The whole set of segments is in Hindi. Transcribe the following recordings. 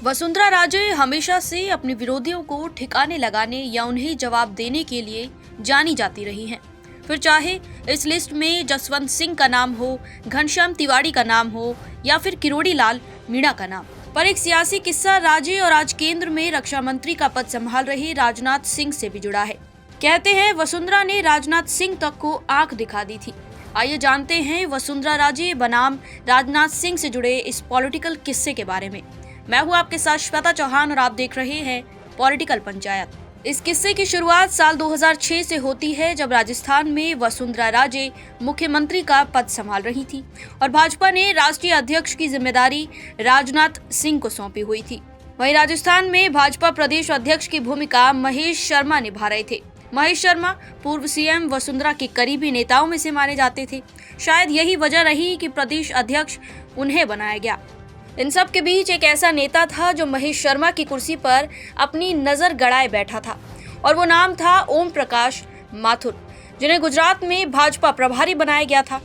वसुंधरा राजे हमेशा से अपने विरोधियों को ठिकाने लगाने या उन्हें जवाब देने के लिए जानी जाती रही हैं। फिर चाहे इस लिस्ट में जसवंत सिंह का नाम हो, घनश्याम तिवारी का नाम हो या फिर किरोड़ी लाल मीणा का नाम। पर एक सियासी किस्सा राजे और आज केंद्र में रक्षा मंत्री का पद संभाल रहे राजनाथ सिंह से भी जुड़ा है। कहते हैं वसुंधरा ने राजनाथ सिंह तक को आंख दिखा दी थी। आइए जानते हैं वसुंधरा राजे बनाम राजनाथ सिंह से जुड़े इस पॉलिटिकल किस्से के बारे में। मैं हूं आपके साथ श्वेता चौहान और आप देख रहे हैं पॉलिटिकल पंचायत। इस किस्से की शुरुआत साल 2006 से होती है, जब राजस्थान में वसुंधरा राजे मुख्यमंत्री का पद संभाल रही थी और भाजपा ने राष्ट्रीय अध्यक्ष की जिम्मेदारी राजनाथ सिंह को सौंपी हुई थी। वहीं राजस्थान में भाजपा प्रदेश अध्यक्ष की भूमिका महेश शर्मा निभा रहे थे। महेश शर्मा पूर्व सीएम वसुंधरा के करीबी नेताओं में से माने जाते थे। शायद यही वजह रही कि प्रदेश अध्यक्ष उन्हें बनाया गया। इन सब के बीच एक ऐसा नेता था जो महेश शर्मा की कुर्सी पर अपनी नजर गड़ाए बैठा था और वो नाम था ओम प्रकाश माथुर, जिन्हें गुजरात में भाजपा प्रभारी बनाया गया था।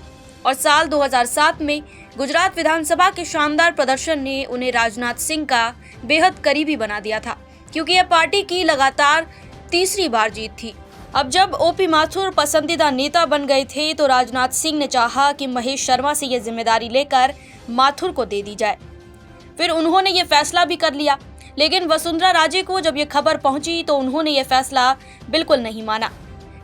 और साल 2007 में गुजरात विधानसभा के शानदार प्रदर्शन ने उन्हें राजनाथ सिंह का बेहद करीबी बना दिया था, क्योंकि यह पार्टी की लगातार तीसरी बार जीत थी। अब जब ओपी माथुर पसंदीदा नेता बन गए थे तो राजनाथ सिंह ने चाहा कि महेश शर्मा से यह जिम्मेदारी लेकर माथुर को दे दी जाए। फिर उन्होंने ये फैसला भी कर लिया, लेकिन वसुंधरा राजे को जब ये खबर पहुंची तो उन्होंने ये फैसला बिल्कुल नहीं माना।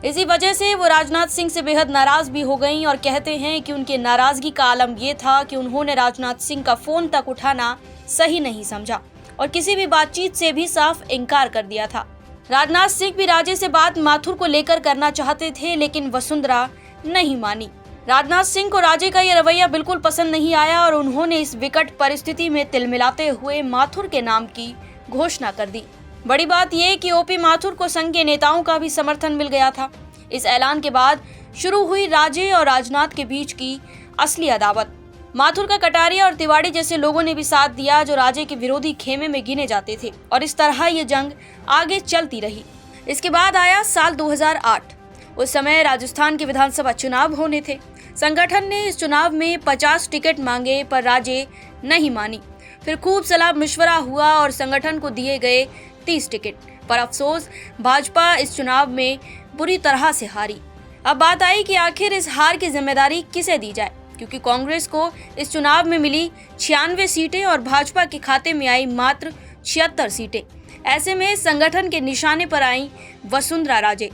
इसी वजह से वो राजनाथ सिंह से बेहद नाराज भी हो गईं और कहते हैं कि उनके नाराजगी का आलम ये था कि उन्होंने राजनाथ सिंह का फोन तक उठाना सही नहीं समझा और किसी भी बातचीत से भी साफ इनकार कर दिया था। राजनाथ सिंह भी राजे से बात माथुर को लेकर करना चाहते थे, लेकिन वसुंधरा नहीं मानी। राजनाथ सिंह को राजे का यह रवैया बिल्कुल पसंद नहीं आया और उन्होंने इस विकट परिस्थिति में तिलमिलाते हुए माथुर के नाम की घोषणा कर दी। बड़ी बात यह कि ओपी माथुर को संघ के नेताओं का भी समर्थन मिल गया था। इस ऐलान के बाद शुरू हुई राजे और राजनाथ के बीच की असली अदावत। माथुर का कटारिया और तिवाड़ी जैसे लोगों ने भी साथ दिया, जो राजे के विरोधी खेमे में गिने जाते थे, और इस तरह ये जंग आगे चलती रही। इसके बाद आया साल 2008। उस समय राजस्थान के विधानसभा चुनाव होने थे। संगठन ने इस चुनाव में 50 टिकट मांगे, पर राजे नहीं मानी। फिर खूब सलाह मशवरा हुआ और संगठन को दिए गए 30 टिकट। पर अफसोस भाजपा इस चुनाव में बुरी तरह से हारी। अब बात आई कि आखिर इस हार की जिम्मेदारी किसे दी जाए, क्योंकि कांग्रेस को इस चुनाव में मिली 96 सीटें और भाजपा के खाते में आई मात्र 76 सीटें। ऐसे में संगठन के निशाने पर आई वसुंधरा राजे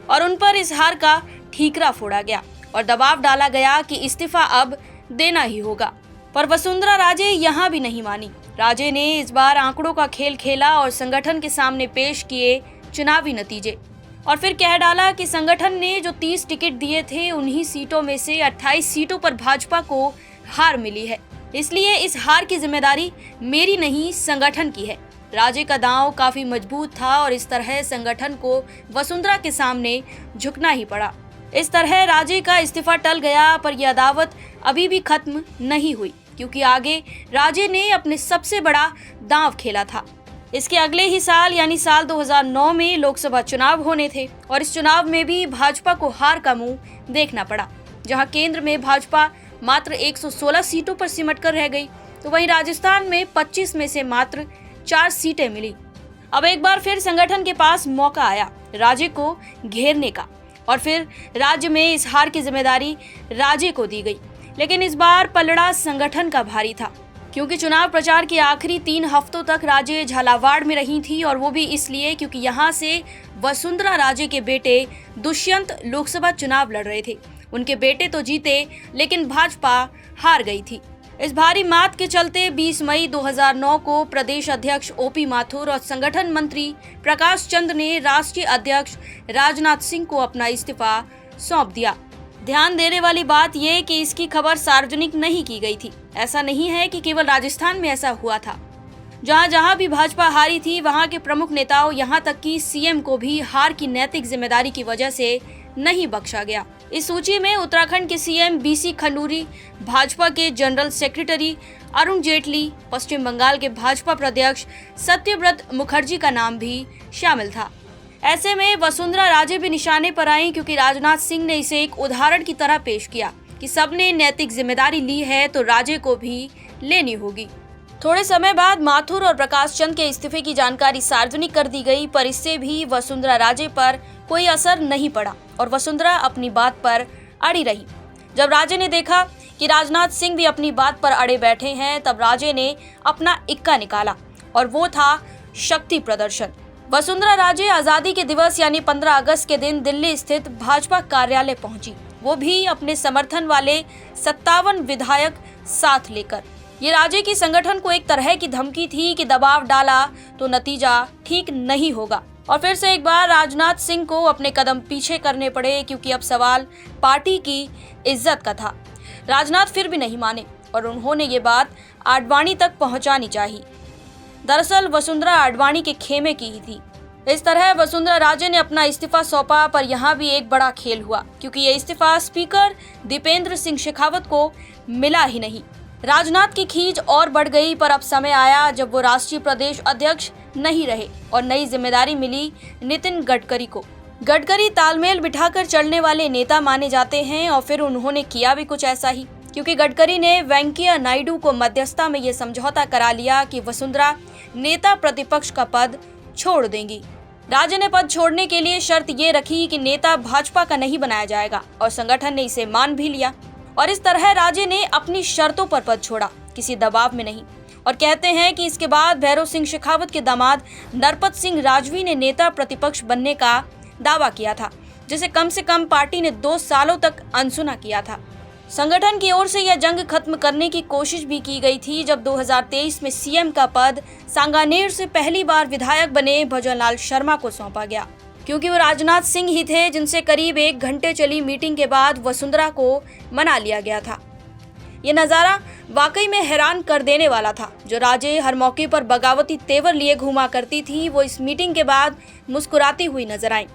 और उन पर इस हार का ठीकरा फोड़ा गया और दबाव डाला गया कि इस्तीफा अब देना ही होगा। पर वसुंधरा राजे यहाँ भी नहीं मानी। राजे ने इस बार आंकड़ों का खेल खेला और संगठन के सामने पेश किए चुनावी नतीजे और फिर कह डाला कि संगठन ने जो 30 टिकट दिए थे, उन्हीं सीटों में से 28 सीटों पर भाजपा को हार मिली है, इसलिए इस हार की जिम्मेदारी मेरी नहीं, संगठन की है। राजे का दांव काफी मजबूत था और इस तरह संगठन को वसुंधरा के सामने झुकना ही पड़ा। इस तरह राजे का इस्तीफा टल गया, पर यह अदावत अभी भी खत्म नहीं हुई, क्योंकि आगे राजे ने अपने सबसे बड़ा दांव खेला था। इसके अगले ही साल यानी साल 2009 में लोकसभा चुनाव होने थे और इस चुनाव में भी भाजपा को हार का मुंह देखना पड़ा। जहां केंद्र में भाजपा मात्र 116 सीटों पर सिमट कर रह गई, तो वहीं राजस्थान में 25 में से मात्र 4 सीटें मिली। अब एक बार फिर संगठन के पास मौका आया राजे को घेरने का और फिर राज्य में इस हार की जिम्मेदारी राजे को दी गई। लेकिन इस बार पलड़ा संगठन का भारी था, क्योंकि चुनाव प्रचार के आखिरी 3 हफ्तों तक राजे झालावाड़ में रही थी और वो भी इसलिए क्योंकि यहाँ से वसुंधरा राजे के बेटे दुष्यंत लोकसभा चुनाव लड़ रहे थे। उनके बेटे तो जीते, लेकिन भाजपा हार गई थी। इस भारी मात के चलते 20 मई 2009 को प्रदेश अध्यक्ष ओपी माथुर और संगठन मंत्री प्रकाश चंद ने राष्ट्रीय अध्यक्ष राजनाथ सिंह को अपना इस्तीफा सौंप दिया। ध्यान देने वाली बात यह कि इसकी खबर सार्वजनिक नहीं की गई थी। ऐसा नहीं है कि केवल राजस्थान में ऐसा हुआ था। जहां जहां भी भाजपा हारी थी, वहां के प्रमुख नेताओं, यहां तक कि सीएम को भी हार की नैतिक जिम्मेदारी की वजह से नहीं बख्शा गया। इस सूची में उत्तराखंड के सीएम बीसी खंडूरी, भाजपा के जनरल सेक्रेटरी अरुण जेटली, पश्चिम बंगाल के भाजपा प्रदेश सत्यव्रत मुखर्जी का नाम भी शामिल था। ऐसे में वसुंधरा राजे भी निशाने पर आई, क्योंकि राजनाथ सिंह ने इसे एक उदाहरण की तरह पेश किया कि सबने नैतिक जिम्मेदारी ली है तो राजे को भी लेनी होगी। थोड़े समय बाद माथुर और प्रकाश चंद के इस्तीफे की जानकारी सार्वजनिक कर दी गई, पर इससे भी वसुंधरा राजे पर कोई असर नहीं पड़ा और वसुंधरा अपनी बात पर अड़ी रही। जब राजे ने देखा कि राजनाथ सिंह भी अपनी बात पर अड़े बैठे हैं, तब राजे ने अपना इक्का निकाला और वो था शक्ति प्रदर्शन। वसुंधरा राजे आजादी के दिवस यानी 15 अगस्त के दिन दिल्ली स्थित भाजपा कार्यालय पहुंची, वो भी अपने समर्थन वाले 57 विधायक साथ लेकर। ये राजे की संगठन को एक तरह की धमकी थी कि दबाव डाला तो नतीजा ठीक नहीं होगा और फिर से एक बार राजनाथ सिंह को अपने कदम पीछे करने पड़े, क्योंकि अब सवाल पार्टी की इज्जत का था। राजनाथ फिर भी नहीं माने और उन्होंने ये बात आडवाणी तक पहुंचानी चाहिए। दरअसल वसुंधरा आडवाणी के खेमे की ही थी। इस तरह वसुंधरा राजे ने अपना इस्तीफा सौंपा, पर यहाँ भी एक बड़ा खेल हुआ, क्योंकि ये इस्तीफा स्पीकर दीपेंद्र सिंह शेखावत को मिला ही नहीं। राजनाथ की खींच और बढ़ गई, पर अब समय आया जब वो राष्ट्रीय प्रदेश अध्यक्ष नहीं रहे और नई जिम्मेदारी मिली नितिन गडकरी को। गडकरी तालमेल बिठाकर चलने वाले नेता माने जाते हैं और फिर उन्होंने किया भी कुछ ऐसा ही, क्योंकि गडकरी ने वेंकैया नायडू को मध्यस्थता में ये समझौता करा लिया कि वसुंधरा नेता प्रतिपक्ष का पद छोड़ देंगी। राजे ने पद छोड़ने के लिए शर्त ये रखी कि नेता भाजपा का नहीं बनाया जाएगा और संगठन ने इसे मान भी लिया और इस तरह राजे ने अपनी शर्तों पर पद छोड़ा, किसी दबाव में नहीं। और कहते हैं कि इसके बाद भैरव सिंह शेखावत के दामाद नरपत सिंह राजवी ने नेता प्रतिपक्ष बनने का दावा किया था, जिसे कम से कम पार्टी ने 2 सालों तक अनसुना किया था। संगठन की ओर से यह जंग खत्म करने की कोशिश भी की गई थी जब 2023 में सीएम का पद सांगानेर से पहली बार विधायक बने भजनलाल शर्मा को सौंपा गया, क्योंकि वो राजनाथ सिंह ही थे जिनसे करीब 1 घंटे चली मीटिंग के बाद वसुंधरा को मना लिया गया था। ये नज़ारा वाकई में हैरान कर देने वाला था। जो राजे हर मौके पर बगावती तेवर लिए घूमा करती थी, वो इस मीटिंग के बाद मुस्कुराती हुई नजर आई।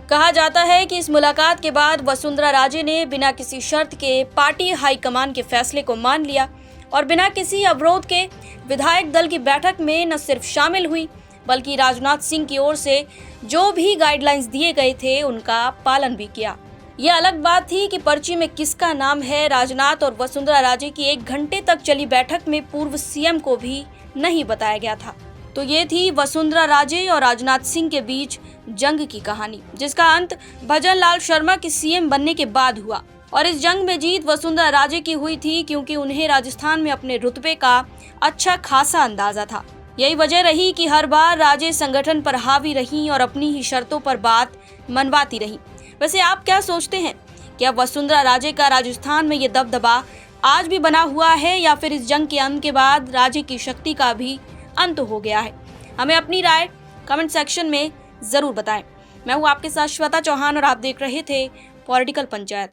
कहा जाता है कि इस मुलाकात के बाद वसुंधरा राजे ने बिना किसी शर्त के पार्टी हाईकमान के फैसले को मान लिया और बिना किसी अवरोध के विधायक दल की बैठक में न सिर्फ शामिल हुई, बल्कि राजनाथ सिंह की ओर से जो भी गाइडलाइंस दिए गए थे उनका पालन भी किया। यह अलग बात थी कि पर्ची में किसका नाम है। राजनाथ और वसुंधरा राजे की 1 घंटे तक चली बैठक में पूर्व सीएम को भी नहीं बताया गया था। तो ये थी वसुंधरा राजे और राजनाथ सिंह के बीच जंग की कहानी, जिसका अंत भजनलाल शर्मा के सीएम बनने के बाद हुआ। और इस जंग में जीत वसुंधरा राजे की हुई थी, क्योंकि उन्हें राजस्थान में अपने रुतबे का अच्छा खासा अंदाजा था। यही वजह रही कि हर बार राजे संगठन पर हावी रहीं और अपनी ही शर्तों पर बात मनवाती रहीं। वैसे आप क्या सोचते हैं? क्या वसुंधरा राजे का राजस्थान में ये दबदबा आज भी बना हुआ है, या फिर इस जंग के अंत के बाद राजे की शक्ति का भी अंत हो गया है? हमें अपनी राय कमेंट सेक्शन में जरूर बताएं। मैं हूँ आपके साथ श्वेता चौहान और आप देख रहे थे पॉलिटिकल पंचायत।